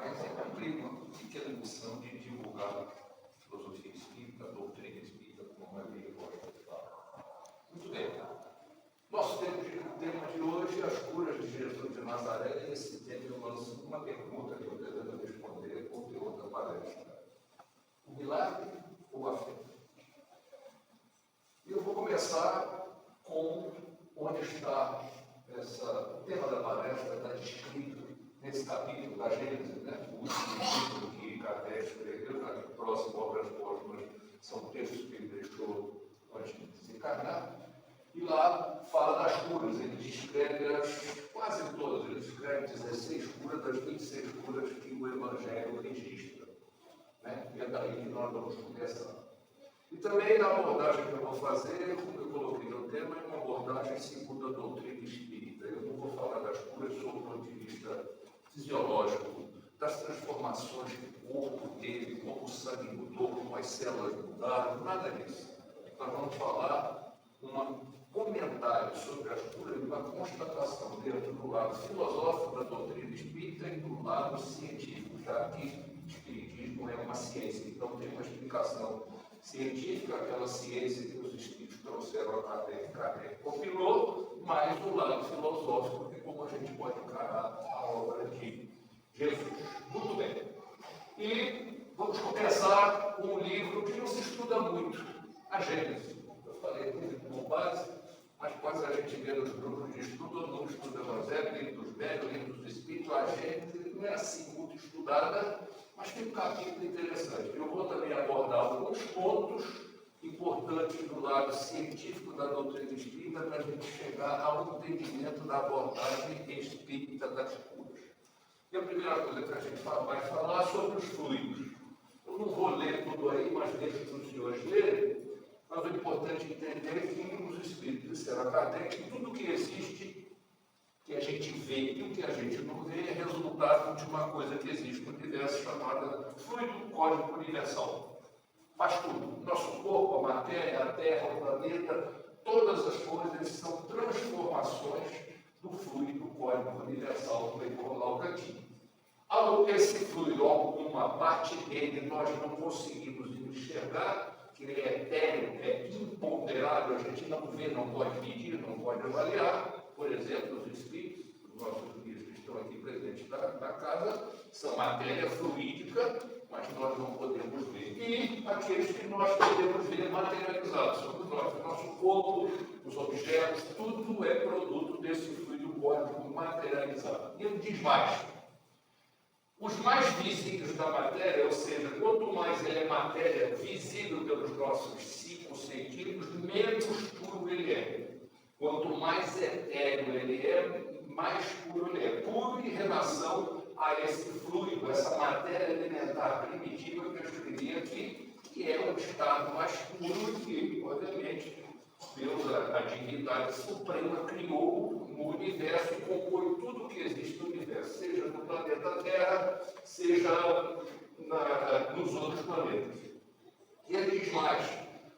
mas é cumprir uma pequena missão de divulgar a filosofia espírita, a doutrina espírita, como a Maria gosta de falar. Muito bem. Nosso tema de hoje é as curas de Jesus de Nazaré, e esse tema eu lanço uma pergunta que eu pretendo responder com o teor da palestra. O milagre ou a fé? Eu vou começar com onde está o tema da palestra, está descrito nesse capítulo da Gênesis, né? O último livro que Kardec escreveu, que próximo Obras Póstumas, são textos que ele deixou antes de desencarnar. E lá fala das curas, ele descreve quase todas, ele descreve 16 curas das 26 curas que o Evangelho registra. Né? E é daí que nós vamos começar. E também na abordagem que eu vou fazer, como eu coloquei no tema, é uma abordagem segundo a doutrina espírita. Eu não vou falar das curas sob o ponto de vista fisiológico, das transformações que o corpo teve, como o sangue mudou, como as células mudaram, nada disso. Nós vamos falar um comentário sobre as curas, uma constatação dentro do lado filosófico da doutrina espírita e do lado científico, já que o espiritismo é uma ciência, então tem uma explicação científica, aquela ciência que os espíritos trouxeram a Kardec compilou, mas o lado filosófico de como a gente pode encarar a obra de Jesus. Muito bem. E vamos começar com um livro que não se estuda muito, a Gênesis. Eu falei como base, mas quase a gente vê nos grupos de estudo, todo mundo estuda o Evangelho, livro dos Velhos, livro dos Espíritos, a Gênesis não é assim muito estudada, mas tem um capítulo interessante. Eu vou também abordar alguns pontos importantes do lado científico da doutrina espírita para a gente chegar ao entendimento da abordagem espírita das curas. E a primeira coisa que a gente vai falar é sobre os fluidos. Eu não vou ler tudo aí, mas deixo para os senhores lerem, mas o importante entender é que os espíritos disseram a Kardec que tudo que existe, que a gente vê e o que a gente não vê é resultado de uma coisa que existe no universo chamada fluido cósmico universal. Faz tudo. Nosso corpo, a matéria, a terra, o planeta, todas as coisas são transformações do fluido cósmico universal do Heitor Laucatino. Esse fluido, alguma parte dele nós não conseguimos enxergar, que ele é etéreo, é imponderável, a gente não vê, não pode medir, não pode avaliar. Por exemplo, os espíritos, os nossos guias que estão aqui presentes na casa, são matéria fluídica, mas nós não podemos ver. E aqueles que nós podemos ver materializados somos nós, o nosso corpo, os objetos, tudo é produto desse fluido cósmico materializado. E ele diz mais. Os mais visíveis da matéria, ou seja, quanto mais ele é matéria visível pelos nossos 5 sentidos, menos puro ele é. Quanto mais etéreo ele é, mais puro ele é. Puro em relação a esse fluido, essa matéria elementar primitiva que eu escrevi aqui, que é um estado mais puro que, obviamente, Deus, a divindade suprema, criou no universo e compõe tudo o que existe no universo, seja no planeta Terra, seja nos outros planetas. E ele diz mais,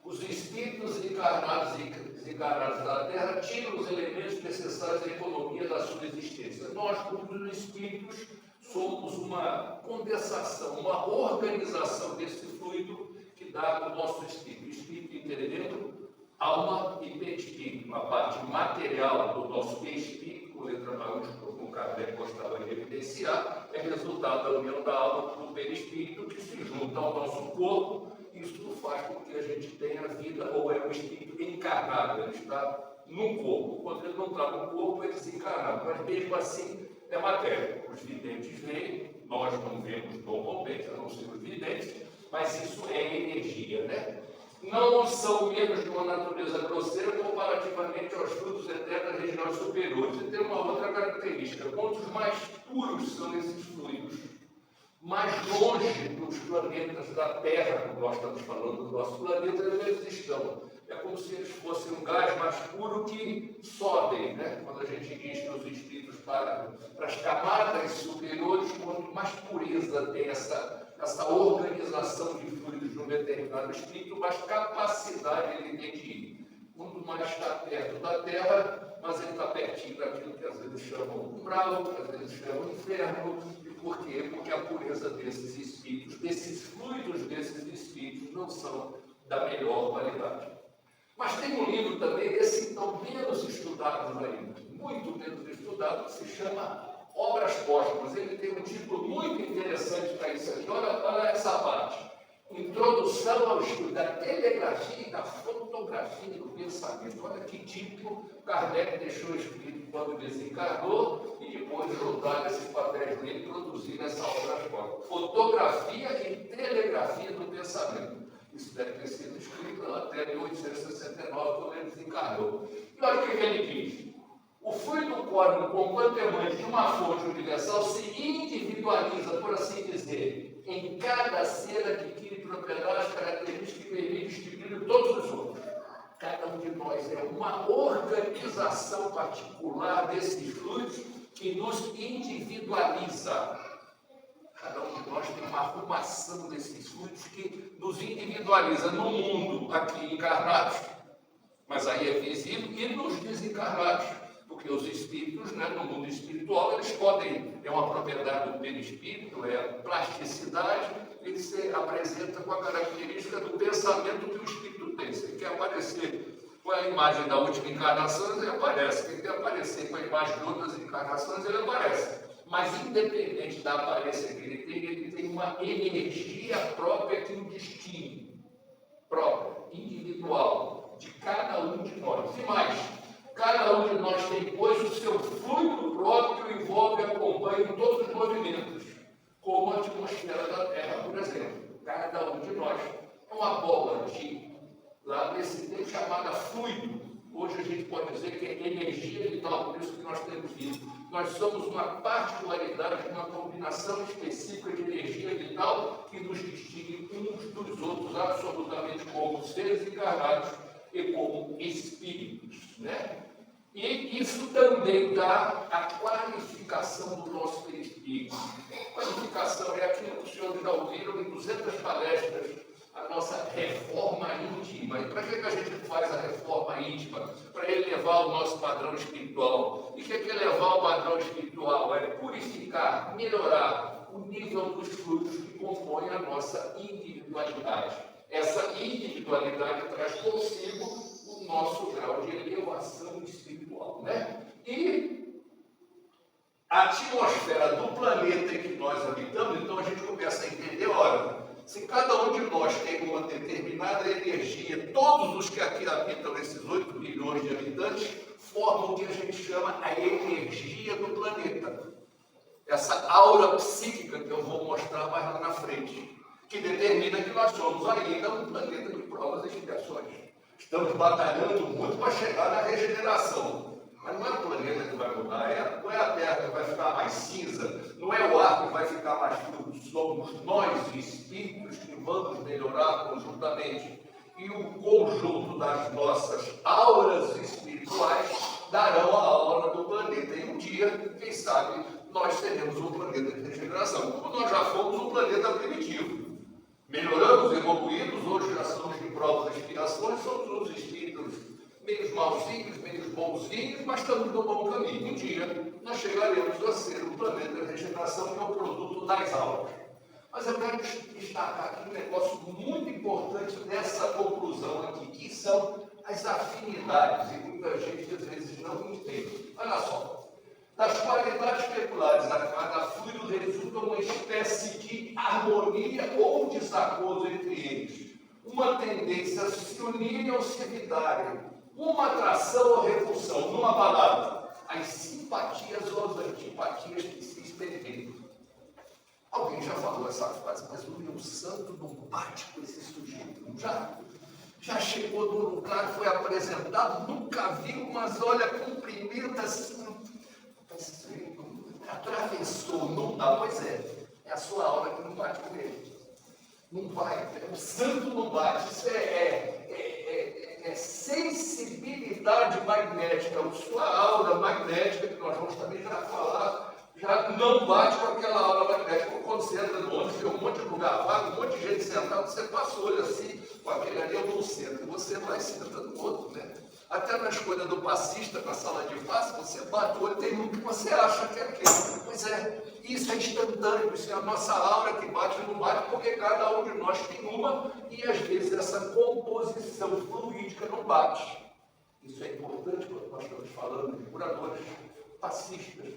os espíritos encarnados e desencarnados da Terra tiram os elementos necessários à economia da sua existência. Nós, como os espíritos, somos uma condensação, uma organização desse fluido que dá o nosso espírito. O espírito entendendo alma e perispírito, a parte material do nosso perispírito, com letra maiúscula, como o Kardec gostava de evidenciar, é resultado da união da alma com o perispírito que se junta ao nosso corpo. Isso faz com que a gente tenha vida, ou é um espírito encarnado, ele está no corpo. Quando ele não está no corpo, é desencarnado, mas mesmo assim é matéria. Os videntes veem, nós não vemos normalmente, a não ser os videntes, mas isso é energia, né? Não são menos de uma natureza grosseira comparativamente aos frutos eternos das regiões superiores. E tem uma outra característica: quantos mais puros são esses fluidos, mais longe dos planetas da Terra, como nós estamos falando do nosso planeta, eles estão. É como se eles fossem um gás mais puro que sobem, né? Quando a gente diz que os espíritos para as camadas superiores, quanto mais pureza tem essa organização de fluidos de um determinado espírito, mais capacidade ele tem de ir. Quanto mais está perto da Terra, mas ele está pertinho daquilo que às vezes chamam umbral, que às vezes chamam inferno. E por quê? Porque a pureza desses espíritos, desses fluidos desses espíritos, não são da melhor qualidade. Mas tem um livro também, esse então menos estudado ainda, muito menos estudado, que se chama Obras Póstumas. Ele tem um título muito interessante para isso aqui. Olha essa parte. Introdução ao estudo da telegrafia e da fotografia do pensamento. Olha que título Kardec deixou escrito quando desencarnou e depois juntaram esses papéis dele e produziram essa obra póstuma. Fotografia e telegrafia do pensamento. Isso deve ter sido escrito até 1869, quando ele desencarnou. E olha o que ele diz. O fluido cósmico, conquanto emane de uma fonte universal, se individualiza, por assim dizer, em cada ser adquire propriedades, características que permitem distinguir de todos os outros. Cada um de nós é uma organização particular desses fluidos que nos individualiza. Cada um de nós tem uma arrumação desses fluidos que nos individualiza no mundo aqui encarnados, mas aí é visível, e nos desencarnados. Porque os espíritos, né, no mundo espiritual, eles podem, é uma propriedade do perispírito, é a plasticidade, ele se apresenta com a característica do pensamento que o espírito tem. Se ele quer aparecer com a imagem da última encarnação, ele aparece. Se ele quer aparecer com a imagem de outras encarnações, ele aparece. Mas, independente da aparência que ele tem uma energia própria que o distingue, própria, individual, de cada um de nós. E mais, cada um de nós tem, pois, o seu fluido próprio que o envolve e acompanha em todos os movimentos, como a atmosfera da Terra, por exemplo. Cada um de nós é uma bola de lá desse tempo chamada fluido. Hoje a gente pode dizer que é energia vital, por isso que nós temos visto. Nós somos uma particularidade, uma combinação específica de energia vital que nos distingue uns dos outros, absolutamente como seres encarnados e como espíritos, né? E isso também dá a qualificação do nosso perispírito. Qualificação é aquilo que os senhores já ouviram em 200 palestras, a nossa reforma íntima. E para que a gente faz a reforma íntima? Para elevar o nosso padrão espiritual. E o que é elevar o padrão espiritual? É purificar, melhorar o nível dos fluidos que compõem a nossa individualidade. Essa individualidade traz consigo o nosso grau de elevação espiritual, né? E a atmosfera do planeta em que nós habitamos, então a gente começa a entender, olha, se cada um de nós tem uma determinada energia, todos os que aqui habitam, esses 8 bilhões de habitantes, formam o que a gente chama a energia do planeta. Essa aura psíquica que eu vou mostrar mais lá na frente, que determina que nós somos ainda um planeta de provas e expiações. Estamos batalhando muito para chegar na regeneração. Mas não é o planeta que vai mudar, não é a Terra que vai ficar mais cinza, não é o ar que vai ficar mais puro. Somos nós, espíritos, que vamos melhorar conjuntamente. E o conjunto das nossas auras espirituais darão a aura do planeta. E um dia, quem sabe, nós teremos um planeta de regeneração, como nós já fomos um planeta primitivo. Melhoramos, evoluímos, hoje já somos de provas e expiações, somos uns espíritos meio malzinhos, meio bonzinhos, mas estamos no bom caminho. Um dia nós chegaremos a ser um planeta de regeneração que é o produto das auras. Mas eu quero destacar aqui um negócio muito importante dessa conclusão aqui, que são as afinidades, e muita gente às vezes não entende. Olha só. Das qualidades peculiares a cada fluido resulta uma espécie de harmonia ou desacordo entre eles, uma tendência a se unirem ou se evitarem, uma atração ou repulsão, numa palavra, as simpatias ou as antipatias que se experimentam. Alguém já falou essa frase, mas o meu santo não bate com esse sujeito, não já chegou do lugar, foi apresentado, nunca viu, mas olha, cumprimenta assim, atravessou, não dá, pois é a sua aura que não bate com ele, não vai, o santo não bate, isso é sensibilidade magnética, a sua aura magnética, que nós vamos também já falar, já não bate com aquela aura magnética, quando você entra no ônibus, tem um monte de lugar vago, um monte de gente sentada, você passa o olho assim, com aquele ali eu vou centro, você vai sentando no outro, né? Até na escolha do passista na sala de passe, você bate o olho, tem um que você acha que é aquele. Pois é, isso é instantâneo, isso é a nossa aura que bate e não bate, porque cada um de nós tem uma, e às vezes essa composição fluídica não bate. Isso é importante quando nós estamos falando de curadores passistas,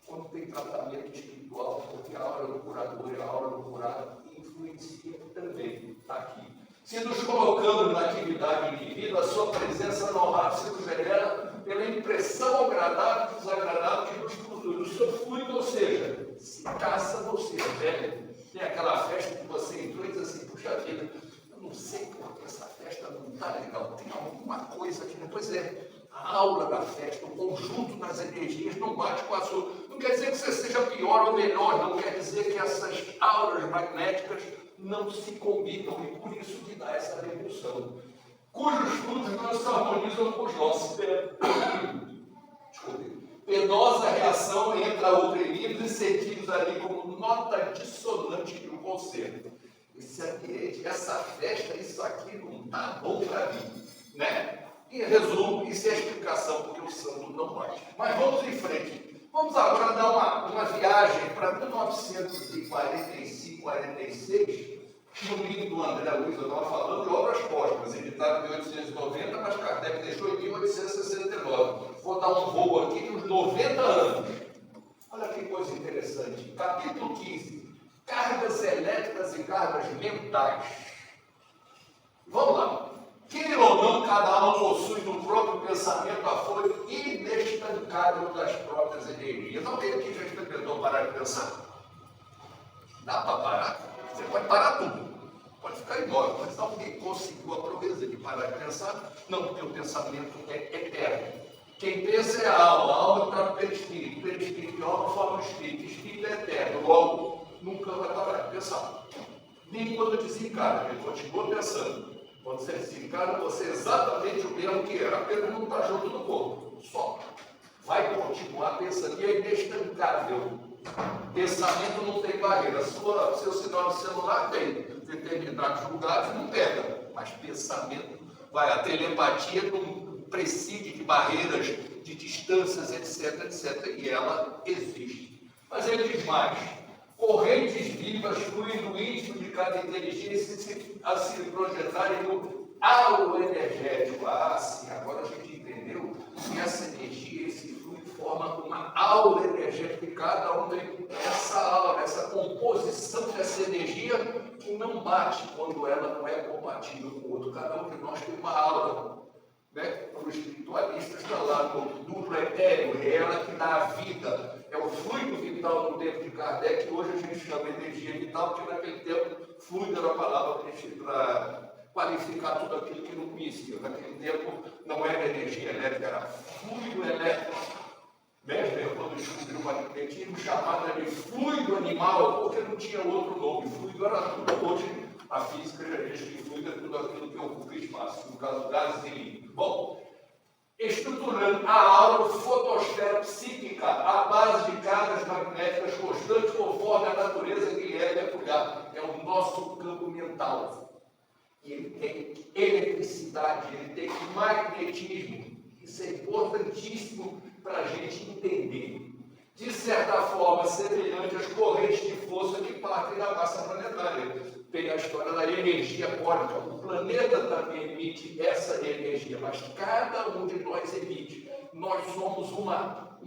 quando tem tratamento espiritual, porque a aura do curador e a aura do curado influencia também. Está aqui. Se nos colocamos na atividade indivídua, a sua presença normal se regenera pela impressão agradável e desagradável que nos produz o seu fluido, ou seja, se caça você, velho. Tem aquela festa que você entrou e diz assim, puxa vida, eu não sei porque essa festa não está legal, tem alguma coisa aqui, pois é, a aura da festa, o conjunto das energias não bate com a sua. Não quer dizer que você seja pior ou melhor, não quer dizer que essas auras magnéticas não se combinam e por isso que dá essa revolução, cujos frutos não se harmonizam com os nossos. Penosa reação entre a oprimidos e sentidos ali como nota dissonante de um concerto. Esse ambiente, essa festa, isso aqui não está bom para mim, né? Em resumo, isso é a explicação porque o santo não bate. Mas vamos em frente. Vamos agora dar uma viagem para 1945, 46, no livro do André Luiz, eu estava falando de obras póstumas, editado em 1890, mas Kardec deixou em 1869. Vou dar um voo aqui de uns 90 anos. Olha que coisa interessante. Capítulo 15. Cargas elétricas e cargas mentais. Vamos lá. Queira ou não, cada alma possui no próprio pensamento a folha inestancável das próprias energias. Alguém aqui já experimentou parar de pensar? Dá para parar? Você pode parar tudo. Pode ficar imóvel, mas alguém conseguiu a proeza de parar de pensar? Não, porque o pensamento é eterno. Quem pensa é a alma está no perispírito e a alma forma o espírito é eterno, logo nunca vai parar de pensar. Nem quando desencarna, ele continua pensando. Quando você desencarna, você é exatamente o mesmo que era, apenas não está junto no corpo, só. Vai continuar pensando, e é inestancável. Pensamento não tem barreira. Seu sinal de celular tem determinados lugares, não pega. Mas pensamento vai. A telepatia não prescinde de barreiras, de distâncias, etc, etc. E ela existe. Mas ele diz mais. Correntes vivas fluem no íntimo de cada inteligência a se projetarem no auro energético. Ah, sim, agora a gente entendeu que essa energia, esse fluido, forma uma aura energética e cada um tem essa aura, essa composição dessa energia que não bate quando ela não é compatível com o outro. Cada um de nós tem uma aura. Para os espiritualistas está lá no duplo etéreo, é ela que dá a vida. É o fluido vital no tempo de Kardec, que hoje a gente chama de energia vital, porque naquele tempo fluido era a palavra para qualificar tudo aquilo que não conhecia. Naquele tempo não era energia elétrica, era fluido elétrico. Mestre, quando descobriu o magnetismo, chamado de fluido animal, porque não tinha outro nome. Fluido era tudo. Hoje a física já diz que fluido é tudo aquilo que ocupa espaço, no caso gases e líquidos. Bom, estruturando a aura fotosfera psíquica, a base de cargas magnéticas constantes, conforme a natureza que é peculiar. É o nosso campo mental. Ele tem eletricidade, ele tem magnetismo. Isso é importantíssimo para a gente entender. De certa forma, semelhante às correntes de força que partem da massa planetária. Tem a história da energia cósmica. O planeta também emite essa energia, mas cada um de nós emite. Nós somos uma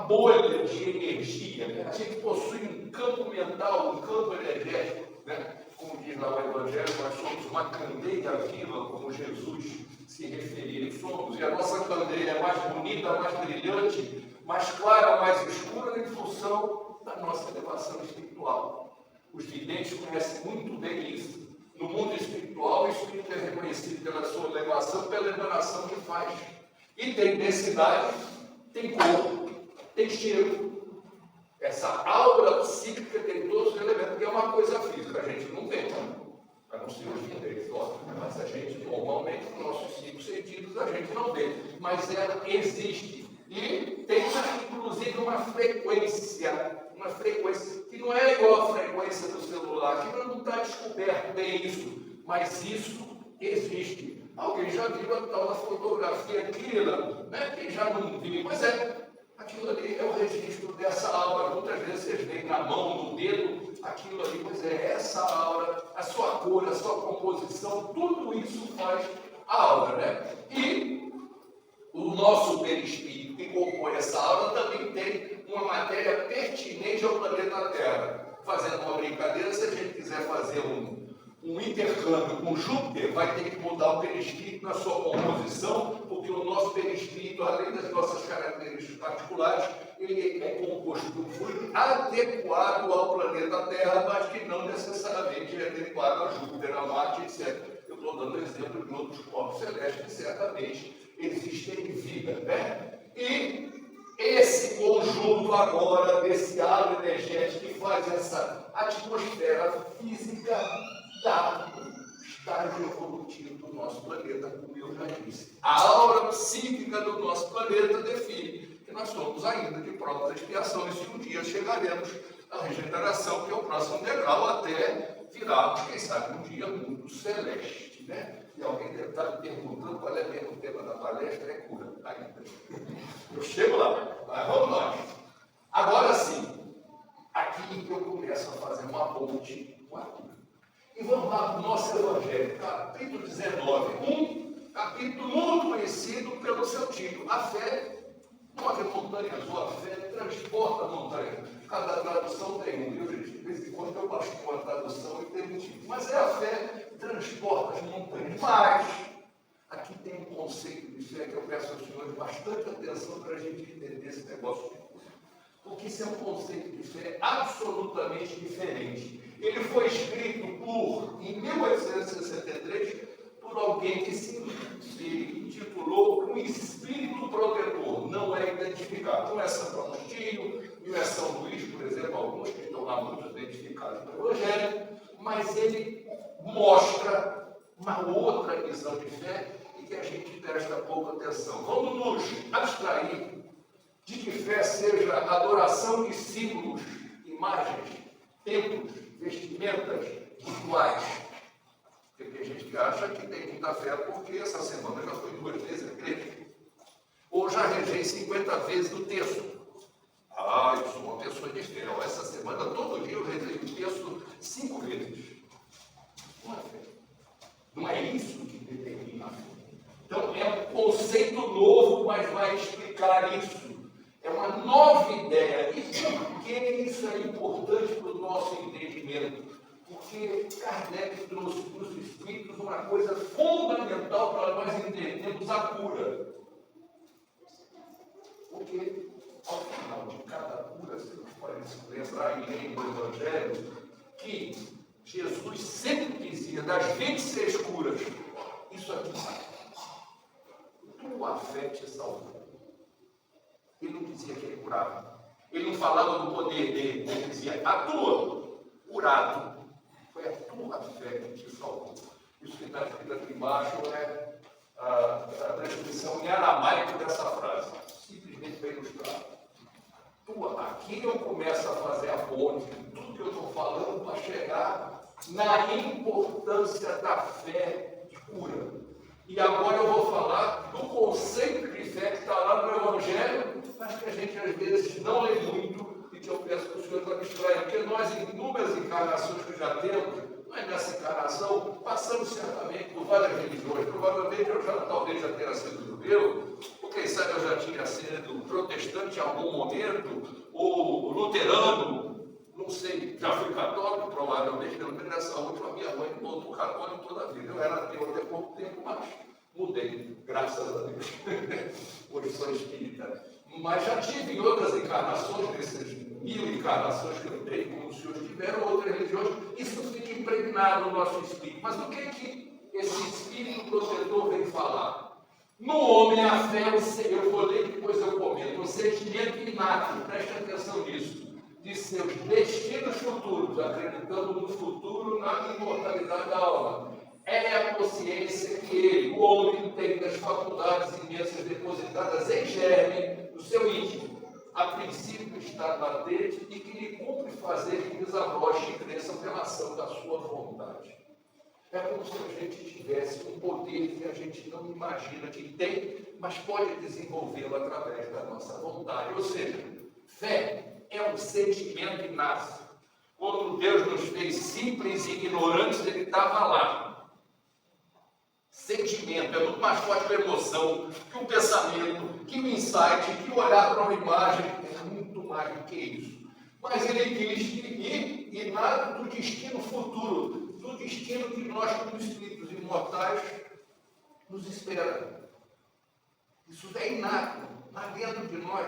bolha de energia. A gente possui um campo mental, um campo energético. Né? Como diz lá o Evangelho, nós somos uma candeia viva, como Jesus se referia. Somos. E a nossa candeia é mais bonita, mais brilhante, mais clara, mais escura, em função da nossa elevação espiritual. Os videntes conhecem muito bem isso. No mundo espiritual, o espírito é reconhecido pela sua elevação, pela emanação que faz. E tem densidade, tem cor, tem cheiro. Essa aura psíquica tem todos os elementos, que é uma coisa física, a gente não vê, a não ser os videntes, mas a gente, normalmente, com nossos 5 sentidos, a gente não vê. Mas ela existe. E tem, inclusive, uma frequência que não é igual à frequência do celular, que não está descoberto bem isso, mas isso existe. Alguém já viu a tal da fotografia aqui, né? Quem já não viu? Pois é, aquilo ali é o registro dessa aura. Muitas vezes vocês veem na mão, no dedo, aquilo ali, pois é, essa aura, a sua cor, a sua composição, tudo isso faz a aura, né? E o nosso perispírito que compõe essa aura também tem uma matéria pertinente ao planeta Terra. Fazendo uma brincadeira, se a gente quiser fazer um intercâmbio com Júpiter, vai ter que mudar o perispírito na sua composição, porque o nosso perispírito, além das nossas características particulares, ele é composto de um fluido adequado ao planeta Terra, mas que não necessariamente é adequado a Júpiter, a Marte, etc. Eu estou dando exemplo de outros corpos celestes que certamente existem em vida, né? E esse conjunto agora desse halo energético que faz essa atmosfera física da estágio evolutivo do nosso planeta, como eu já disse. A aura psíquica do nosso planeta define que nós somos ainda de prova da expiação e se um dia chegaremos à regeneração, que é o próximo degrau, até virarmos, quem sabe, um dia muito celeste, né? E alguém deve estar me perguntando qual é mesmo o tema da palestra, é cura ainda. Eu chego lá, mas vamos lá. Agora sim, aqui eu começo a fazer uma ponte com a cura. E vamos lá para o nosso Evangelho, capítulo 19, um capítulo muito conhecido pelo seu título. A fé move montanhas, ou a fé transporta montanhas. Cada tradução tem um, viu, gente? De vez em quando eu baixo uma tradução e tem um título. Mas é a fé transporta as montanhas. Mas aqui tem um conceito de fé que eu peço aos senhores bastante atenção para a gente entender esse negócio de cura. Porque isso é um conceito de fé absolutamente diferente. Ele foi escrito em 1863, por alguém que se intitulou um espírito protetor. Não é identificado. Não é Santo Agostinho, não é São Luís, por exemplo, alguns que estão lá muito identificados no Evangelho, mas ele mostra uma outra visão de fé e que a gente presta pouca atenção. Vamos nos abstrair de que fé seja adoração de símbolos, imagens, templos, vestimentas, rituais. Porque a gente acha que tem muita fé porque essa semana já foi 2 vezes a igreja. Ou já regei 50 vezes o texto. Eu sou uma pessoa de fé. Essa semana, todo dia eu rezei o texto 5 vezes. Não é fé. Não é isso que determina a fé. Então, é um conceito novo, mas vai explicar isso. É uma nova ideia. E por que isso é importante para o nosso entendimento? Porque Kardec trouxe para os espíritos uma coisa fundamental para nós entendermos a cura. Porque, ao final de cada cura, vocês podem se lembrar e ler no Evangelho, que Jesus sempre dizia, das 26 curas, isso aqui, tua fé te salvou. Ele não dizia que ele curava. Ele não falava do poder dele. Ele dizia, a tua, curado. Foi a tua fé que te salvou. Isso que está escrito aqui embaixo é a transcrição em aramaico dessa frase. Simplesmente para ilustrar. Aqui eu começo a fazer a ponte de tudo que eu estou falando para chegar na importância da fé de cura. E agora eu vou falar do conceito de fé que está lá no Evangelho, mas que a gente às vezes não lê muito e que eu peço que os senhores abstraiam, porque nós, em inúmeras encarnações que já temos, não é nessa encarnação, passamos certamente por várias religiões. Provavelmente eu talvez já tenha sido judeu, ou quem sabe eu já tinha sido protestante em algum momento, ou luterano, não sei, já fui católico, provavelmente, pelo menos nessa última, minha mãe me botou católico toda a vida. Eu era ateu até pouco tempo, mas mudei, graças a Deus. Hoje sou espírita. Mas já tive em outras encarnações, nessas 1000 encarnações que eu tenho, como os senhores tiveram, outras religiões, isso fica impregnado no nosso espírito. Mas do que esse espírito protetor vem falar? No homem, a fé, eu vou ler depois eu comento, o sentimento inato, preste atenção nisso, de seus destinos futuros, acreditando no futuro, na imortalidade da alma. É a consciência que ele, o homem, tem das faculdades imensas depositadas em germe no seu íntimo, a princípio está latente e que lhe cumpre fazer que desabroche e cresça pela ação da sua vontade. É como se a gente tivesse um poder que a gente não imagina que tem, mas pode desenvolvê-lo através da nossa vontade. Ou seja, fé é um sentimento inato. Quando Deus nos fez simples e ignorantes, Ele estava lá. Sentimento é muito mais forte que a emoção, que o pensamento, que o insight, que o olhar para uma imagem. É muito mais do que isso. Mas Ele diz que nada do destino futuro, do destino que nós, como espíritos imortais, nos espera. Isso é inato, lá dentro de nós.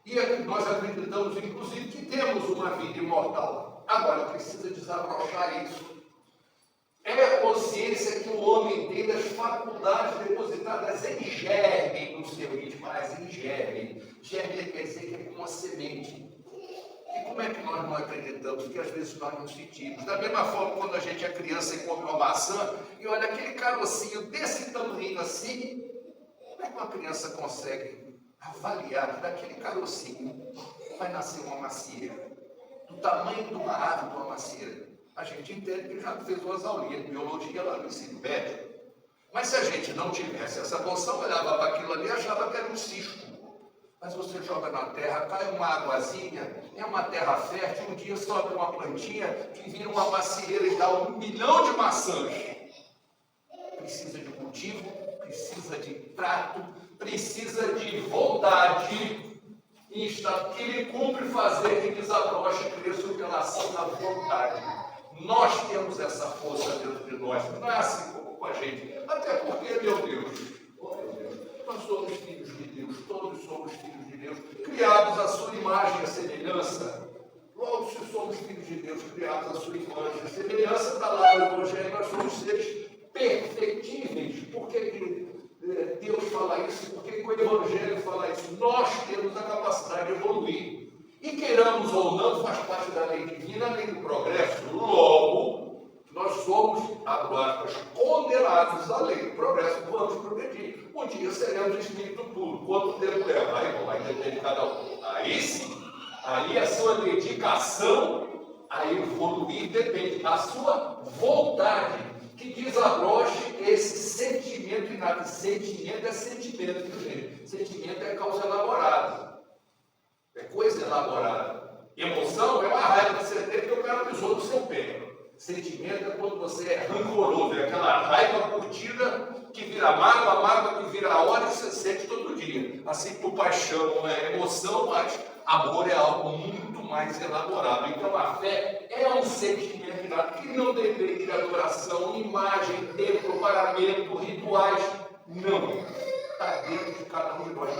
E nós acreditamos, inclusive, que temos uma vida imortal. Agora, precisa desabrochar isso. É a consciência que o homem tem das faculdades depositadas em germe no seu íntimo, mas em germe. Germe quer dizer que é como uma semente. E como é que nós não acreditamos que às vezes nós não sentimos? Da mesma forma, quando a gente é criança e come uma maçã, e olha aquele carocinho desse tamanho assim, como é que uma criança consegue avaliar que daquele carocinho vai nascer uma macieira? Do tamanho de uma árvore de uma macieira. A gente entende que já fez umas aulinhas de biologia lá no ensino médio. Mas se a gente não tivesse essa noção, olhava para aquilo ali e achava que era um cisco. Mas você joga na terra, cai uma águazinha, é uma terra fértil, um dia sobe uma plantinha que vira uma macieira e dá 1 milhão de maçãs. Precisa de cultivo, precisa de trato, precisa de vontade, que ele cumpre fazer que desabroche e cresça pela ação da vontade. Nós temos essa força dentro de nós, não é assim como com a gente. Até porque, meu Deus, nós somos filhos de Deus, todos somos filhos de Deus, criados à sua imagem e semelhança. Logo, se somos filhos de Deus, criados à sua imagem e semelhança, está lá no Evangelho, nós somos seres perfectíveis. Por que Deus fala isso? Por que o Evangelho fala isso? Nós temos a capacidade de evoluir. E queiramos ou não, faz parte da lei divina, a lei do progresso. Logo, nós somos, abro aspas, condenados à lei do progresso. Vamos progredir. Um dia seremos espírito puro. Quanto tempo leva? Aí vai depender de cada um. Aí sim, aí a sua dedicação a evoluir depende da sua vontade, que desabroche esse sentimento inato. Sentimento é sentimento, gente. Sentimento é causa elaborada. É coisa elaborada. Emoção é uma raiva que você tem porque o cara pisou no seu pé. Sentimento é quando você é rancoroso, é aquela raiva curtida que vira mágoa, a mágoa que vira ódio que você sente todo dia. Assim como paixão é emoção, mas amor é algo muito mais elaborado. Então a fé é um sentimento inato que não depende de adoração, imagem, templo, paramento, rituais. Não. Está dentro de cada um de nós.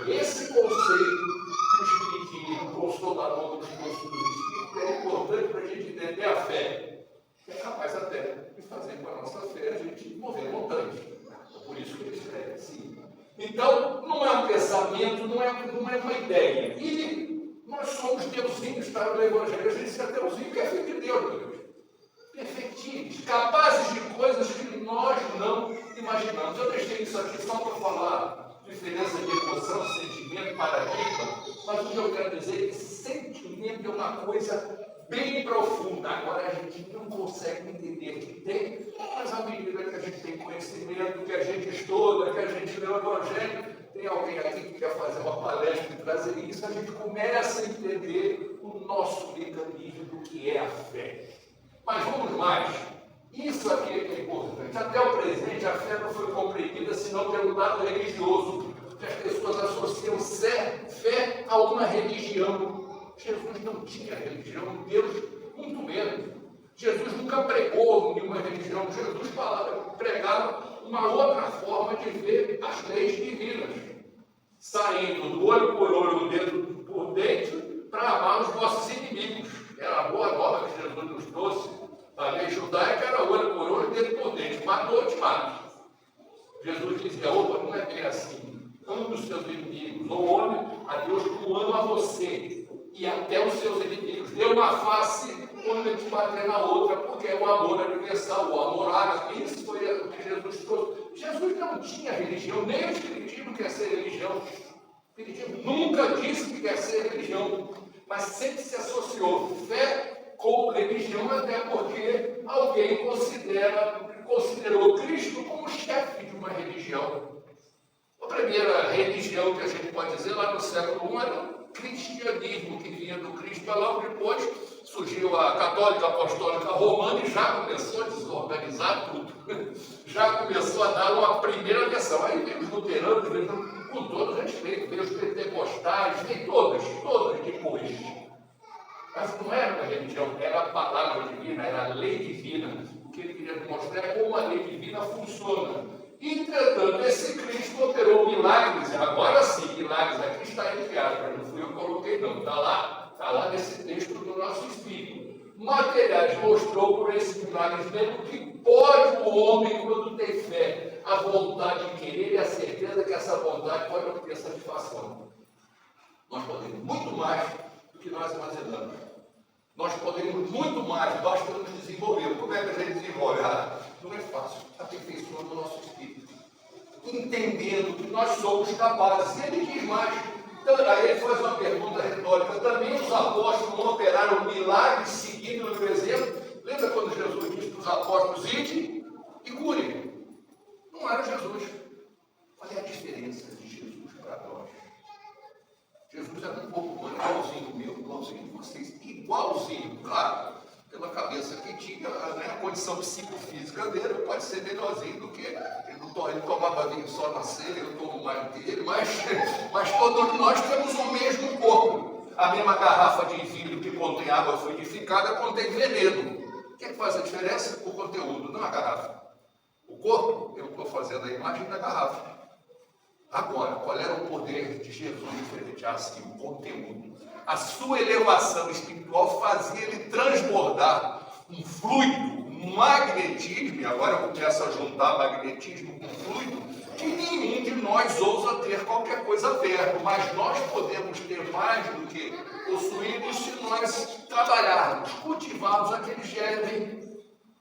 É esse conceito que o Espiritismo, o consolador dos cursos do Espírito, é importante para a gente entender a fé. Que é capaz até de fazer com a nossa fé a gente mover montanhas. É por isso que ele escreve assim. Então, não é um pensamento, não é uma ideia. E nós somos deusinhos, está no Evangelho. A gente diz que é deusinho que é filho de Deus, meu Deus. Perfeitinhos, capazes de coisas que nós não imaginamos. Eu deixei isso aqui só para falar diferença de emoção, sentimento, paradigma, mas o que eu quero dizer é que sentimento é uma coisa bem profunda. Agora a gente não consegue entender que tem, mas à medida que a gente tem conhecimento, que a gente estuda, que a gente lê o Evangelho, tem alguém aqui que quer fazer uma palestra e trazer isso, a gente começa a entender o nosso mecanismo do que é a fé. Mas vamos mais. Isso aqui é que é importante. Até o presente, a fé não foi compreendida senão pelo lado religioso, que as pessoas associam fé a uma religião. Jesus não tinha religião, Deus muito menos. Jesus nunca pregou nenhuma religião. Jesus pregava uma outra forma de ver as leis divinas, saindo do olho por olho, dedo por dente, para amar os nossos inimigos. Era a boa nova que Jesus nos trouxe. A lei judaica era olho por olho, dedo por dente. Matou, te mato. Jesus dizia, opa, não é bem assim. Ame os seus inimigos, ou ame a Deus como ama você. E até os seus inimigos. Dê uma face quando ele te bater na outra, porque é o amor universal, o amor árabe. Isso foi o que Jesus trouxe. Jesus não tinha religião, nem o Espiritismo quer ser religião. O Espiritismo nunca disse que quer ser religião, mas sempre se associou fé como religião, até porque alguém considerou Cristo como chefe de uma religião. A primeira religião que a gente pode dizer lá no século I era o cristianismo, que vinha do Cristo, mas logo depois surgiu a católica apostólica romana e já começou a desorganizar tudo. Já começou a dar uma primeira versão. Aí vem os luteranos, com todo respeito, vem os pentecostais, vem todas depois. Mas não era uma religião, era a palavra divina, era a lei divina. O que ele queria demonstrar é como a lei divina funciona. Entretanto, esse Cristo operou milagres, agora sim, milagres, aqui está entre aspas, não fui eu que coloquei não, está lá nesse texto do nosso Espírito. Materiais mostrou por esses milagres mesmo que pode o homem, quando tem fé, a vontade de querer e a certeza que essa vontade pode obter satisfação. Nós podemos muito mais do que nós imaginamos. Nós podemos muito mais, basta nos desenvolver. Como é que a gente desenvolve? Não é fácil, aperfeiçoando o nosso espírito, entendendo que nós somos capazes. E ele diz mais, então, aí ele faz uma pergunta retórica, também os apóstolos não operaram milagres seguindo o exemplo? Lembra quando Jesus disse para os apóstolos, ide e curem? Não era Jesus. Qual é a diferença de Jesus para nós? Jesus era um pouco igualzinho meu, igualzinho de vocês, igualzinho, claro, pela cabeça que tinha, né, a condição psicofísica dele pode ser melhorzinho do que ele tomava vinho só na ceia, eu tomo mais do que ele, mas todos nós temos o mesmo corpo. A mesma garrafa de vidro que contém água fluidificada contém veneno. O que faz a diferença? O conteúdo, não a garrafa. O corpo, eu estou fazendo a imagem da garrafa. Agora, qual era o poder de Jesus frente a si? O conteúdo. A sua elevação espiritual fazia ele transbordar um fluido, um magnetismo, e agora eu começo a juntar magnetismo com fluido, que nenhum de nós ousa ter qualquer coisa perto, mas nós podemos ter mais do que possuímos se nós trabalharmos, cultivarmos aquele germe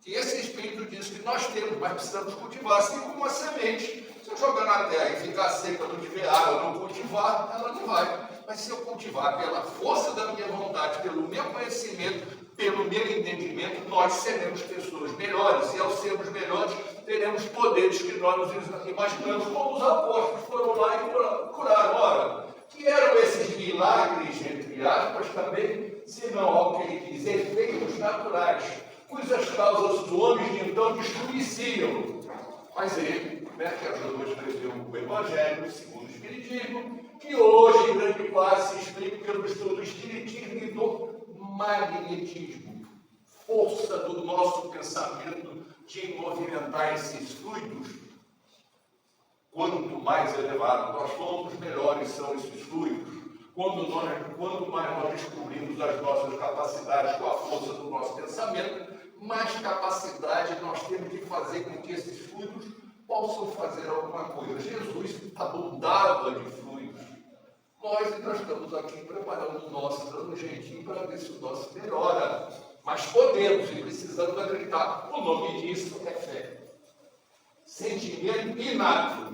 que esse Espírito diz que nós temos, mas precisamos cultivar, assim como uma semente. Se eu jogar na terra e ficar seca, não tiver água, não cultivar, ela não vai. Mas se eu cultivar pela força da minha vontade, pelo meu conhecimento, pelo meu entendimento, nós seremos pessoas melhores. E ao sermos melhores, teremos poderes que nós nos imaginamos, como os apóstolos foram lá e curaram. Ora, que eram esses milagres, entre aspas, também, se não, ao que ele diz, efeitos naturais, cujas causas os homens de então destruíam. Mas ele, que ajudou a escrever o Evangelho segundo o Espiritismo, que hoje, em grande parte, se explica pelo estudo do Espiritismo e do magnetismo, força do nosso pensamento de movimentar esses fluidos. Quanto mais elevado nós somos, melhores são esses fluidos. Quanto mais nós descobrimos as nossas capacidades com a força do nosso pensamento, mais capacidade nós temos de fazer com que esses fluidos possam fazer alguma coisa. Jesus abundava de fluidos. Nós ainda estamos aqui preparando o nosso, dando um jeitinho para ver se o nosso melhora. Mas podemos e precisamos acreditar. O nome disso é fé. Sentimento inato,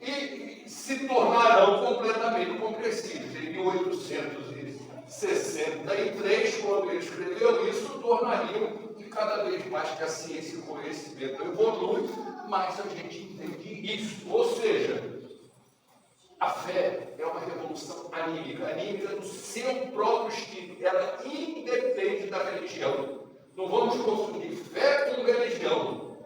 E se tornarão completamente compreensíveis. Em 1863, quando ele escreveu isso, tornariam, e cada vez mais que a ciência e o conhecimento evoluem, mais a gente entende isso. Ou seja, a fé é uma revolução anímica do seu próprio espírito. Ela independe da religião. Não vamos confundir fé com religião.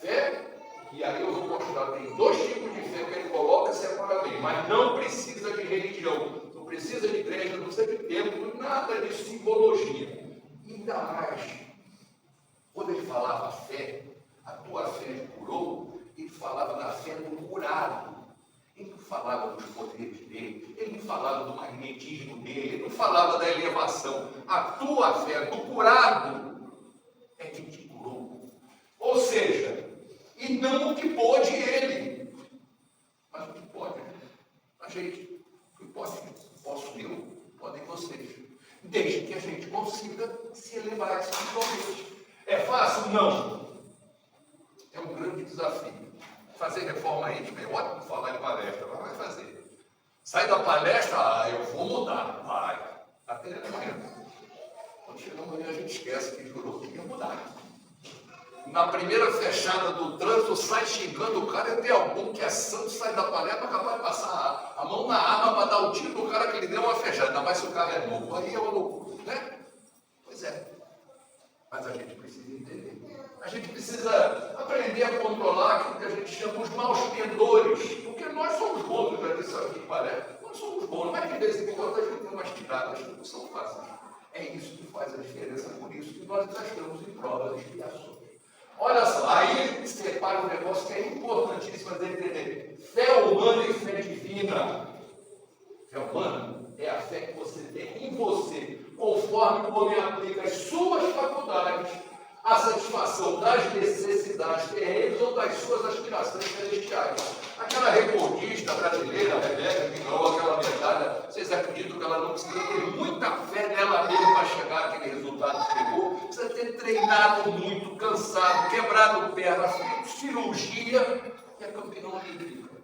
Fé, e aí eu vou mostrar, tem dois tipos de fé que ele coloca separadamente, mas não precisa de religião, não precisa de igreja, não precisa de templo, nada de simbologia. Ainda mais, quando ele falava fé, a tua fé curou, ele falava da fé do curado. Ele não falava dos poderes dele, ele não falava do magnetismo dele, ele não falava da elevação. A tua fé do curado é que te curou. Ou seja, e não o que pode ele, mas o que pode a gente. O que pode, posso eu, podem vocês. Desde que a gente consiga se elevar espiritualmente. É fácil? Não. É um grande desafio. Fazer reforma íntima é ótimo falar em palestra, mas vai fazer. Sai da palestra, eu vou mudar. Vai. Até amanhã. Quando chega amanhã a gente esquece que jurou que ia mudar. Na primeira fechada do trânsito, sai xingando o cara, e tem algum que é santo, sai da paleta, capaz de passar a mão na arma para dar o tiro no cara que ele deu uma fechada. Ainda mais se o cara é novo. Aí é uma loucura, né? Pois é. Mas a gente precisa entender. A gente precisa aprender a controlar aquilo que a gente chama os maus pendores. Porque nós somos bons, eu já disse aqui, parece. Nós somos bons, mas de vez em quando a gente tem umas tiradas que não são fáceis. É isso que faz a diferença, por isso que nós estamos em prova de expiação. Olha só, aí separa um negócio que é importantíssimo a entender. Fé humana e fé divina. Fé humana é a fé que você tem em você, conforme o homem aplica as suas faculdades à satisfação das necessidades terrenas ou das suas aspirações celestiais. Aquela recordista brasileira, Rebeca, que ganhou aquela medalha, vocês acreditam que ela não precisa ter muita fé nela mesma para chegar àquele resultado que chegou? Precisa ter treinado muito, cansado, quebrado perna, feito cirurgia e é campeão olímpico.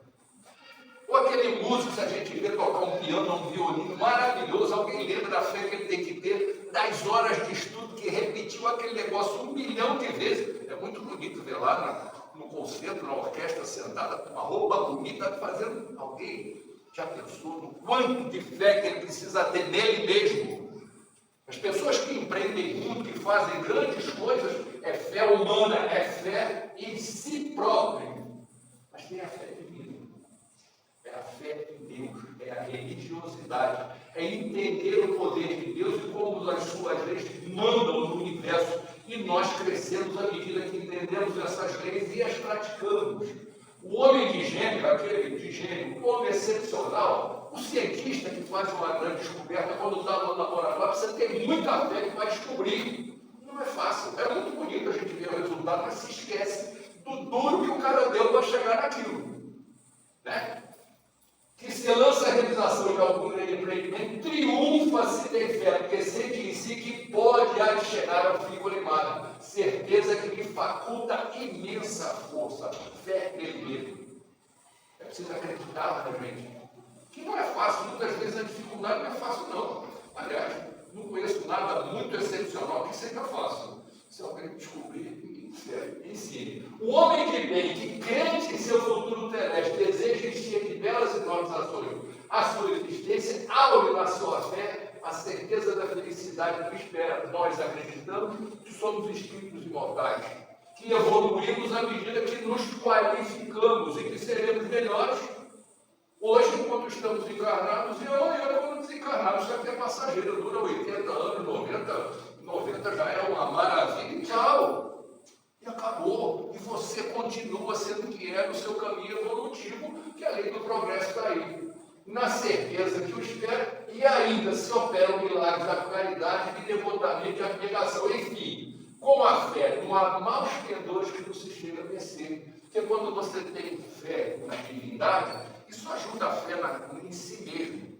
Ou aquele músico, se a gente vê tocar um piano, um violino maravilhoso, alguém lembra da fé que ele tem que ter, das horas de estudo que repetiu aquele negócio 1 milhão de vezes. É muito bonito ver lá no concerto, na orquestra, sentada com uma roupa bonita, fazendo. Alguém já pensou no quanto de fé que ele precisa ter nele mesmo? As pessoas que empreendem muito, que fazem grandes coisas, é fé humana, é fé em si próprio. Mas tem a fé divina. É a fé em Deus, é a religiosidade, é entender o poder de Deus e como as suas leis mandam no universo. E nós crescemos à medida que entendemos essas leis e as praticamos. O homem de gênio, aquele de gênio, o homem excepcional, o cientista que faz uma grande descoberta, quando está no laboratório, precisa ter muita fé que vai descobrir. Não é fácil, é muito bonito a gente ver o resultado, mas se esquece do duro que o cara deu para chegar naquilo. Né? Que se lança a realização de algum grande empreendimento, triunfa se tem fé, porque sente em si que pode chegar ao fim colimado. Certeza que lhe faculta imensa força, fé nele mesmo. É preciso acreditar na gente. Que não é fácil, muitas vezes a dificuldade não é fácil não. Aliás, não conheço nada muito excepcional que seja fácil. Se alguém descobrir, ensine. O homem de bem, que crente em seu futuro terrestre, deseja encher de belas e nobres ações a sua existência, abre na sua fé a certeza da felicidade que espera. Nós acreditamos que somos espíritos imortais, que evoluímos à medida que nos qualificamos e que seremos melhores hoje, enquanto estamos encarnados, e amanhã, quando desencarnados. Isso aqui é passageiro, dura 80 anos, 90 já é uma maravilha, e tchau. E acabou. E você continua sendo o que é no seu caminho evolutivo, que a lei do progresso está aí. Na certeza que o espera, e ainda se operam milagres da caridade, de devotamento e abnegação. Enfim, com a fé, não há maus pendores que não se chega a vencer. Porque quando você tem fé na divindade, isso ajuda a fé em si mesmo.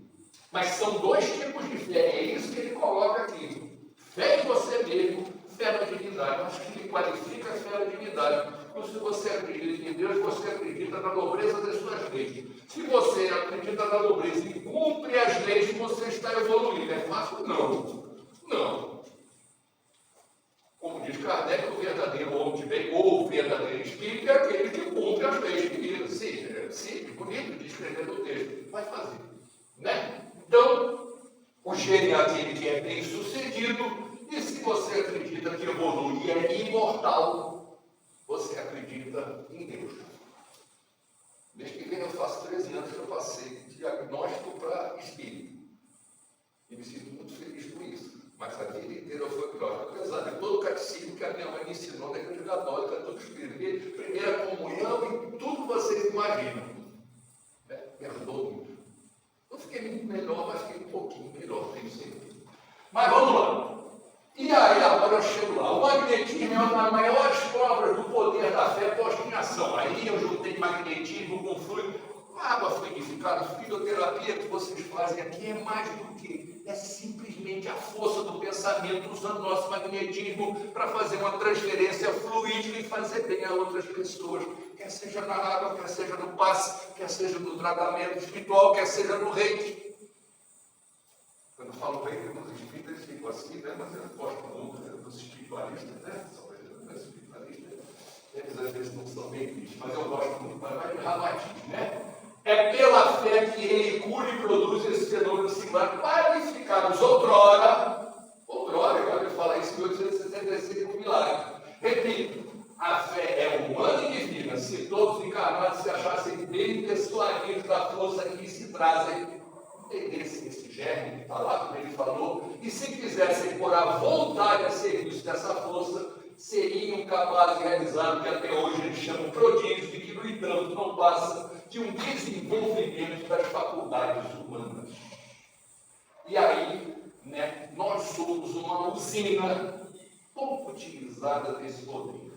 Mas são dois tipos de fé, é isso que ele coloca aqui. Fé em você mesmo, fé na divindade. Acho que ele qualifica a fé na divindade. Então, se você acredita em Deus, você acredita na nobreza das suas leis. Se você acredita na nobreza e cumpre as leis, você está evoluindo. É fácil? Não. Não. Como diz Kardec, o verdadeiro homem de bem, ou o verdadeiro espírito, é aquele que cumpre as leis divinas. Sim, bonito de escrever no texto. Vai fazer. Né? Então, o gênio é aquele que é bem sucedido, e se você acredita que evolui e é imortal, você acredita em Deus. Mês que vem eu faço 13 anos que eu passei diagnóstico para espírito. E me sinto muito feliz com isso. Mas a vida inteira eu fui pior. Apesar de todo o catecismo que a minha mãe me ensinou na igreja católica, todo espírito, primeira comunhão e tudo que vocês imaginam. Me ajudou muito. Eu fiquei muito melhor, mas fiquei um pouquinho melhor, tenho certeza. Mas vamos lá. E aí, agora eu chego lá. O magnetismo é uma das maiores provas do poder da fé posta em ação. Aí eu juntei magnetismo com fluido. A água fluidificada, fluidoterapia que vocês fazem aqui é mais do que. É simplesmente a força do pensamento usando nosso magnetismo para fazer uma transferência fluídica e fazer bem a outras pessoas. Quer seja na água, quer seja no passe, quer seja no tratamento espiritual, quer seja no reiki. Quando Eu falo bem que os espíritas ficam assim, né? Mas eu gosto muito dos espiritualistas, né? São espiritualistas. Eles às vezes não são bem vistos, mas eu gosto muito, mas vai de Ramatiz, né? É pela fé que ele cura e produz esse fenômeno singular qualificados outrora, eu falo isso em 1865 com milagre. Repito, a fé é humana e divina. Se todos encarnados se achassem bem persuadidos da força que se trazem, entendessem esse germe que está lá, como ele falou, e se quisessem pôr a vontade a serviço dessa força, seriam capazes de realizar o que até hoje eles chamam prodígio, e que, no entanto, não passa de um desenvolvimento das faculdades humanas. E aí, né, nós somos uma usina pouco utilizada desse poder.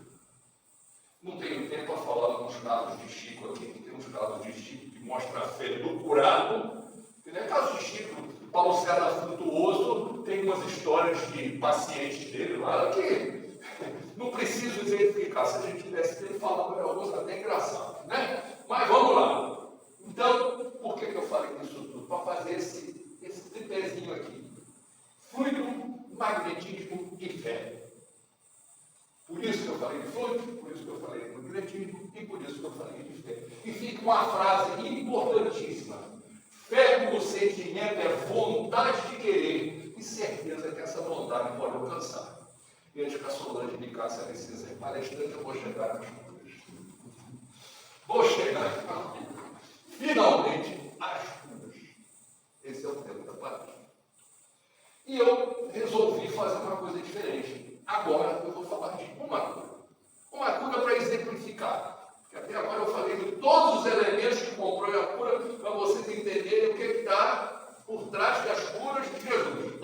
Não tenho tempo para falar alguns casos de Chico aqui, tem uns casos de Chico que mostram a fé do curado. No caso de Chico, Paulo César Frutuoso tem umas histórias de pacientes dele lá que não preciso exemplificar. Se a gente tivesse tempo, falar alguns até engraçados, né? Mas vamos lá. Então, por que eu falei disso tudo? Para fazer esse tripézinho aqui. Fluido, magnetismo e fé. Por isso que eu falei de fluido, por isso que eu falei de magnetismo e por isso que eu falei de fé. E fica uma frase importantíssima. Fé como sentimento é vontade de querer e certeza que essa vontade pode alcançar. Veja que a Solange de Cássia Alessandra é palestrante, eu vou chegar nas curas. Vou chegar finalmente às curas. Esse é o tema da palestra. E eu resolvi fazer uma coisa diferente. Agora eu vou falar de uma cura. Uma cura para exemplificar. Porque até agora eu falei de todos os elementos que compõem a cura para vocês entenderem o que está por trás das curas de Jesus.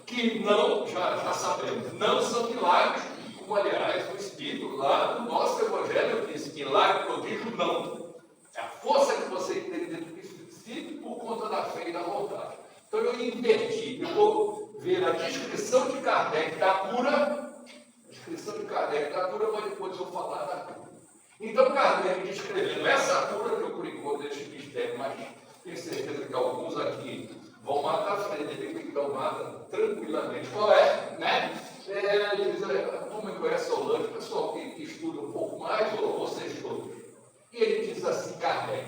Que não, já sabemos, não são milagres, como aliás o Espírito lá do nosso Evangelho diz, milagre, prodígio, não. É a força que você tem dentro do si por conta da fé e da vontade. Então eu inverti, eu vou ver a descrição de Kardec da cura, mas depois eu falar da cura. Então Kardec descrevendo essa cura, que eu por enquanto deixo mistério, mas tenho certeza que alguns aqui vão matar a frente, ele tem que dar mata tranquilamente. Qual é? Né? Ele diz, como me conhece o Solange, pessoal que estuda um pouco mais, ou vocês todos. E ele diz assim, Kardec,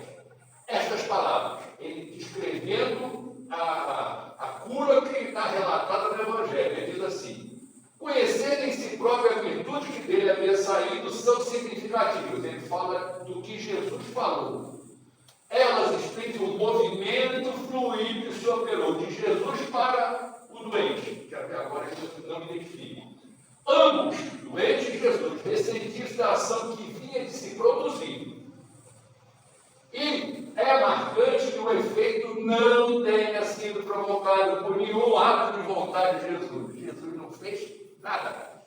estas palavras, ele descrevendo a cura que está relatada no Evangelho, ele diz assim, conhecendo em si própria a virtude que dele havia saído, são significativas. Ele fala do que Jesus falou. Elas explicam o movimento fluido que se operou de Jesus para o doente, que até agora eu não me identifico. Ambos, doente e Jesus, ressentiram da ação que vinha de se produzir. E é marcante que o efeito não tenha sido provocado por nenhum ato de vontade de Jesus. Jesus não fez nada.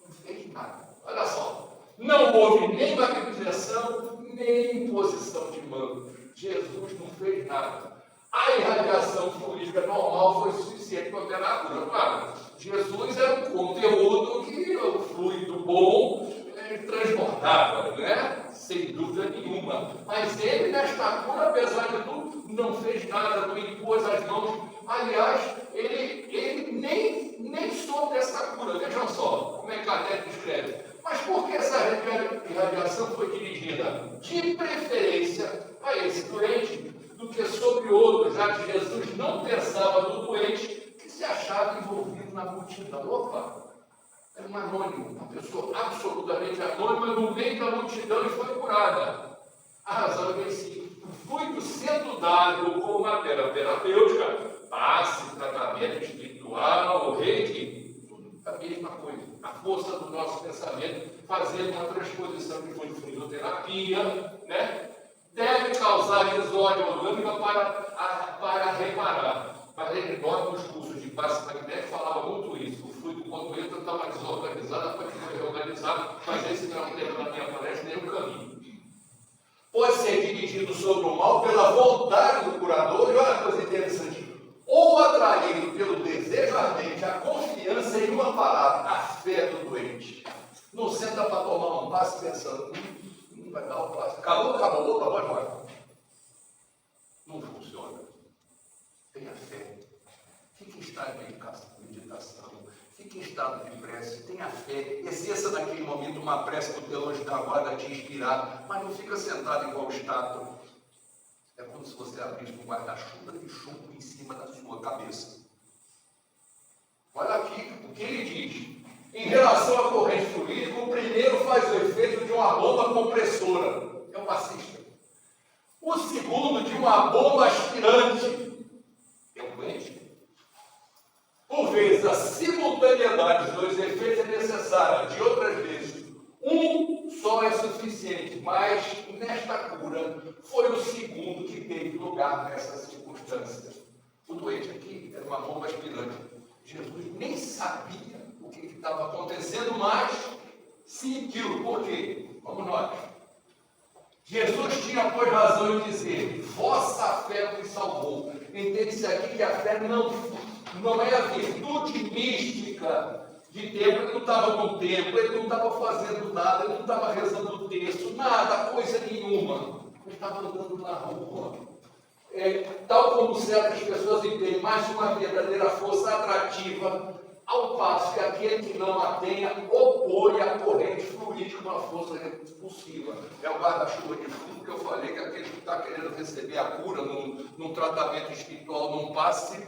Não fez nada. Olha só. Não houve nem magnetização, nem imposição de mão. Jesus não fez nada. A irradiação fluídica normal foi suficiente para operar a cura. Claro, Jesus era um conteúdo que o fluido bom transbordava, né? Sem dúvida nenhuma. Mas ele, nesta cura, apesar de tudo, não fez nada, não impôs as mãos. Aliás, ele nem soube dessa cura. Vejam só como é que Kardec escreve. Mas por que essa irradiação foi dirigida, de preferência, a esse doente, do que sobre outro, já que Jesus não pensava no doente que se achava envolvido na multidão? Opa! Era um anônimo, uma pessoa absolutamente anônima no meio da multidão e foi curada. A razão é bem simples. O fluido sendo dado como uma terapêutica, passe, tratamento espiritual, reiki, tudo a mesma coisa. A força do nosso pensamento, fazendo uma transposição de fluidoterapia, né? Deve causar desordem orgânica para reparar. Mas ele nota nos cursos de passe magnético falava muito isso. O fluido, quando entra, estava desorganizado, a partir de reorganizado, mas esse não é o tema da minha palestra, nem o caminho. Pode ser dirigido sobre o mal pela vontade do curador, e olha a coisa interessante, ou atraído pelo desejo ardente, a confiança em uma palavra, a fé do doente. Não senta para tomar um passe pensando, não vai dar o passe. Acabou, agora. Não funciona. Tenha fé. estado de meditação, fique em estado de prece, tenha fé, exerça naquele momento uma prece que o teu anjo da guarda te inspirar, mas não fica sentado igual estátua. É como se você abrisse um guarda-chuva de chumbo em cima da sua cabeça. Olha aqui o que ele diz. Em relação à corrente fluídica, o primeiro faz o efeito de uma bomba compressora. É o passista. O segundo de uma bomba aspirante. É o doente. Por vezes, a simultaneidade dos dois efeitos é necessária. De outras vezes, um só é suficiente. Mas, nesta cura, foi o segundo que teve lugar nessas circunstâncias. O doente aqui era uma bomba aspirante. Jesus nem sabia o que estava acontecendo, mas sentiu. Por quê? Vamos nós. Jesus tinha, pois, razão em dizer: vossa fé vos salvou. Entende-se aqui que a fé não é a virtude mística de templo. Ele não estava no templo, ele não estava fazendo nada, ele não estava rezando o texto, nada, coisa nenhuma. Ele estava andando na rua. Tal como certas pessoas entendem, mais uma verdadeira força atrativa, ao passo que aquele que não a tenha opõe a corrente fluídica com a força repulsiva. É o guarda-chuva de fundo que eu falei, que aquele que está querendo receber a cura num tratamento espiritual, num passe,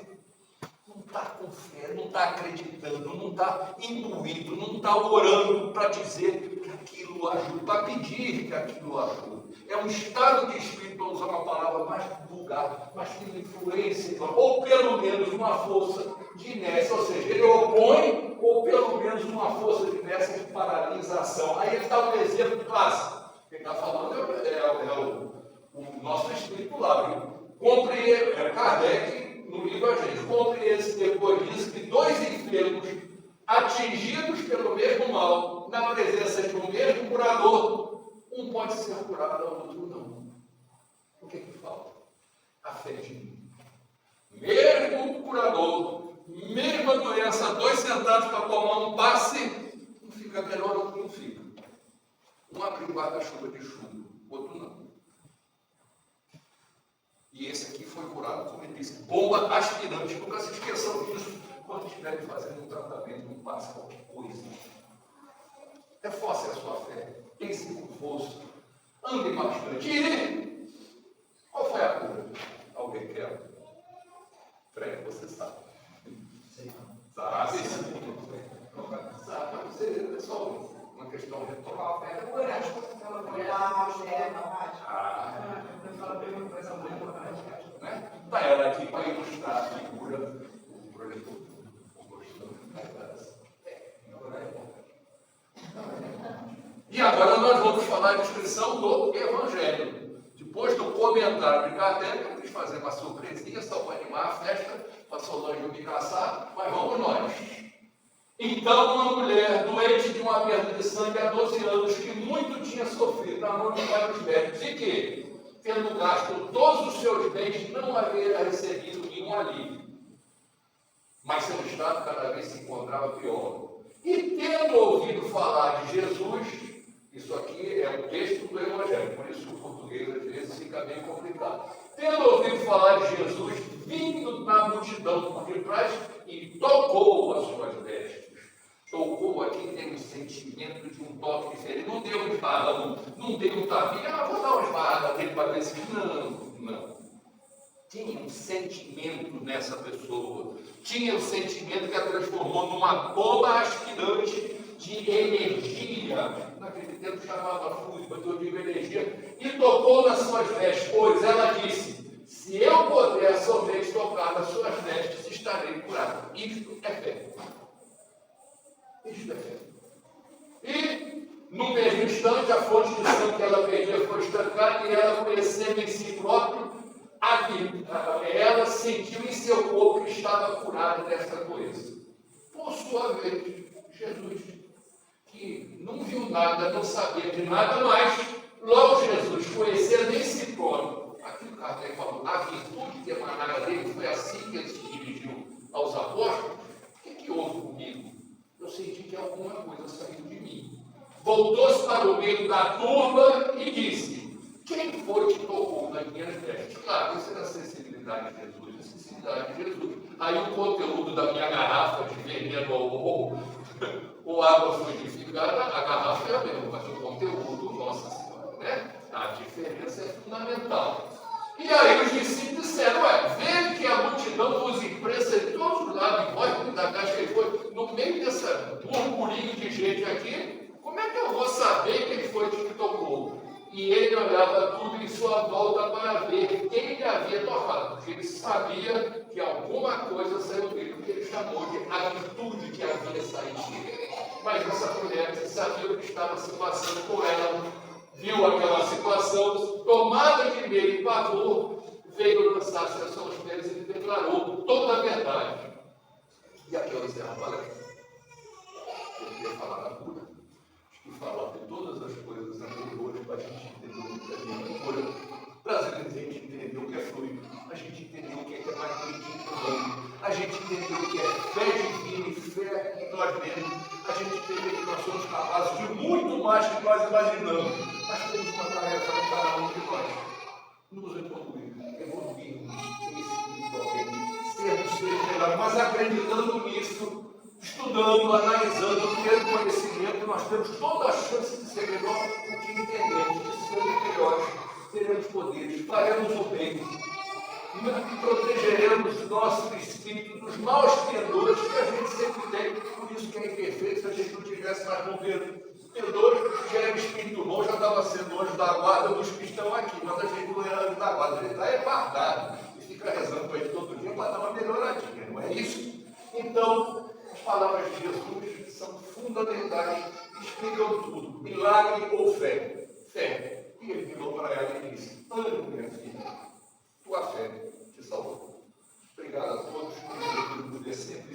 não está com fé, não está acreditando, não está imbuído, não está orando para dizer que aquilo ajuda, para pedir que aquilo ajude. É um estado de espírito, para usar uma palavra mais vulgar, mas que influência, ou pelo menos uma força de inércia, ou seja, ele opõe, ou pelo menos uma força de inércia de paralisação. Aí ele dá um exemplo clássico. Quem está falando o nosso espírito lá, viu? Kardec, no livro A Gente, compreende-se depois disso que dois enfermos atingidos pelo mesmo mal, na presença de um mesmo curador, um pode ser curado, o outro não. O que falta? A fé de mim. Mesmo curador, mesma doença, dois sentados para tomar um passe, um fica melhor, outro não fica. Um abre um guarda-chuva de chumbo, outro não. E esse aqui foi curado, como ele disse, bomba aspirante. Nunca se esqueçam disso quando estiverem fazendo um tratamento, um passe, qualquer coisa. Reforce a sua fé. Pense com força. Ande bastante. E qual foi a cura? Alguém quer? Fred, você sabe. Sabe? Sabe, mas é só uma questão retornar a fé. Está ela aqui para ilustrar a figura do projetor. E agora nós vamos falar a descrição do Evangelho. Depois do comentário de Kardec, eu quis fazer uma surpresinha só para animar a festa, para Solange me caçar, mas vamos nós. Então, uma mulher doente de uma perda de sangue há 12 anos, que muito tinha sofrido na mão de vários médicos, e que, tendo gasto todos os seus bens, não havia recebido nenhum alívio. Mas seu estado cada vez se encontrava pior. E tendo ouvido falar de Jesus, isso aqui é um texto do Evangelho, por isso o português às vezes fica bem complicado. Tendo ouvido falar de Jesus, vindo na multidão por detrás, e tocou as suas vestes. Tocou aqui, tem um sentimento de um toque diferente. Não deu um esbarrão, não deu um tapinha, vou dar uma esbarrada dele para ver se. Não. Tinha um sentimento nessa pessoa. Tinha um sentimento que a transformou numa bomba aspirante de energia. Naquele tempo chamava fluido, mas eu digo energia. E tocou nas suas vestes, pois ela disse: se eu puder somente tocar nas suas vestes, estarei curado. Isto é fé. Isto é fé. E, no mesmo instante, a fonte de sangue que ela perdia foi estancada e ela, conhecendo em si próprio a vida, ela sentiu em seu corpo que estava curada desta doença. Por sua vez, Jesus, que não viu nada, não sabia de nada mais, logo Jesus, conhecendo em si próprio, aquilo que Kardec falou, a virtude que emanava dele, foi assim que ele se dirigiu aos apóstolos. O que houve comigo? Eu senti que alguma coisa saiu de mim. Voltou-se para o meio da turma e disse: quem foi que tocou nas minhas vestes? Claro, isso era a sensibilidade de Jesus, a sensibilidade de Jesus. Aí o conteúdo da minha garrafa de veneno ou água fluidificada, a garrafa é a mesma, mas o conteúdo, nossa senhora, né? A diferença é fundamental. E aí os discípulos disseram, vendo que a multidão vos imprensa de todos os lados, e vós da caixa que foi, no meio dessa burburinho de gente aqui, como é que eu vou saber quem foi que tocou? E ele olhava tudo em sua volta para ver quem lhe havia tocado, porque ele sabia que alguma coisa saiu dele, que ele chamou de a virtude que havia saído dele. Mas essa mulher sabia o que estava se passando com ela, viu aquela situação, tomada de medo e pavor, veio lançar-se a seus pés e declarou toda a verdade. E aqui eu encerro a palestra. Eu queria falar da cura. Acho que falar de todas as coisas anteriores para a gente entender o que é cura. Para a gente entender o que é fluido, a gente entender o que é mais bonitinho que o a gente entender o que é fé divina e fé em nós mesmos, a gente entender que nós somos capazes de muito mais que nós imaginamos. Mas temos uma tarefa em cada um de nós. Nos evoluirmos espiritualmente, sermos seres melhores, mas acreditando nisso, estudando, analisando, tendo conhecimento, nós temos toda a chance de ser melhor do que entendemos, de sermos melhores, teremos poderes, faremos o bem, protegeremos nosso espírito dos maus pendores que a gente sempre tem, por isso que é imperfeito. Se a gente não tivesse mais com pendores, já era espírito bom, já estava sendo anjo da guarda dos que estão aqui, mas a gente não é anjo da guarda, a gente está guardado e fica rezando para ele todo dia para dar uma melhoradinha, não é isso? Então, as palavras de Jesus são fundamentais, explicam tudo, milagre ou fé. Fé. E ele virou para ela e disse: ânimo, minha filha, tua fé te salvou. Obrigado a todos, que eu poder sempre